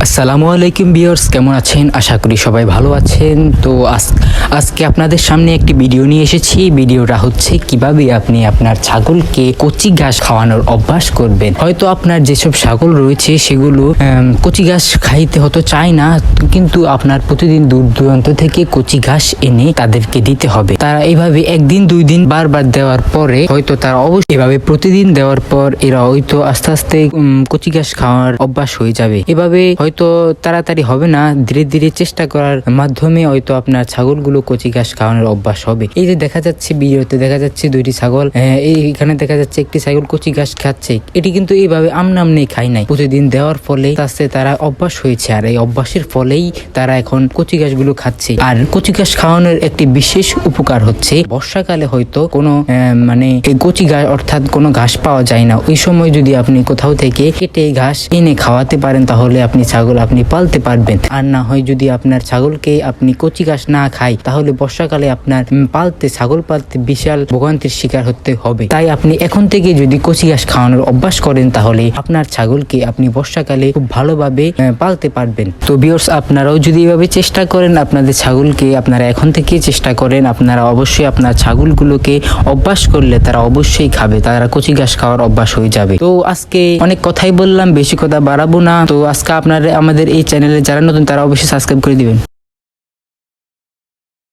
আসসালামু আলাইকুম ভিউয়ার্স, কেমন আছেন? আশা করি সবাই ভালো আছেন। তো আজকে আপনাদের সামনে একটি ভিডিও নিয়ে এসেছি। ভিডিওটা হচ্ছে কিভাবে আপনি আপনার ছাগলকে কচি ঘাস খাওয়ানোর অভ্যাস করবেন। হয়তো আপনার যেসব ছাগল রয়েছে সেগুলো কচি ঘাস খাইতে হয়তো চায় না, কিন্তু আপনার প্রতিদিন দূর দূরান্ত থেকে কচি ঘাস এনে তাদেরকে দিতে হবে। তারা এইভাবে একদিন দুই দিন বারবার দেওয়ার পরে হয়তো তারা অবশ্যই এভাবে প্রতিদিন দেওয়ার পর এরা হয়তো আস্তে আস্তে কচি ঘাস খাওয়ার অভ্যাস হয়ে যাবে। এভাবে হয়তো তাড়াতাড়ি হবে না, ধীরে ধীরে চেষ্টা করার মাধ্যমে হয়তো আপনার ছাগলগুলো কচি ঘাস খাওয়ানোর অভ্যাস হবে। এই যে দেখা যাচ্ছে ভিডিওতে দেখা যাচ্ছে দুইটি ছাগল, এইখানে দেখা যাচ্ছে একটি ছাগল কচি ঘাস খাচ্ছে। এটি কিন্তু এইভাবে আমনামনেই খায় নাই, প্রতিদিন দেওয়ার ফলে আস্তে তারা অভ্যাস হয়েছে, আর এই অভ্যাসের ফলেই তারা এখন কচি ঘাসগুলো খাচ্ছে। আর কচি ঘাস খাওয়ানোর একটি বিশেষ উপকার হচ্ছে বর্ষাকালে হয়তো কোনো এই কচি ঘাস অর্থাৎ কোনো ঘাস পাওয়া যায় না, ওই সময় যদি আপনি কোথাও থেকে কেটে ঘাস এনে খাওয়াতে পারেন তাহলে আপনি ছাগল আপনি পালতে পারবেন। আর না হয় যদি আপনার ছাগলকে আপনি কচি ঘাস না খায় তাহলে বর্ষাকালে আপনার ছাগল পালতে বিশাল ভোগান্তির শিকার হতে হবে। তাই আপনি এখন থেকে যদি কচি ঘাস খাওয়ানোর অভ্যাস করেন তাহলে আপনার ছাগলকে আপনি বর্ষাকালে খুব ভালোভাবে পালতে পারবেন। তো ভিউয়ার্স, আপনারাও যদি এভাবে চেষ্টা করেন, আপনাদের ছাগলকে আপনারা এখন থেকে চেষ্টা করেন, আপনারা অবশ্যই আপনার ছাগলগুলোকে অভ্যাস করলে তারা অবশ্যই খাবে, তারা কচি ঘাস খাওয়ার অভ্যাস হয়ে যাবে। তো আজকে অনেক কথাই বললাম, বেশি কথা বাড়াবো না। তো আজকে আপনারা আমাদের এই চ্যানেলে যারা নতুন তারা অবশ্যই সাবস্ক্রাইব করে দিবেন।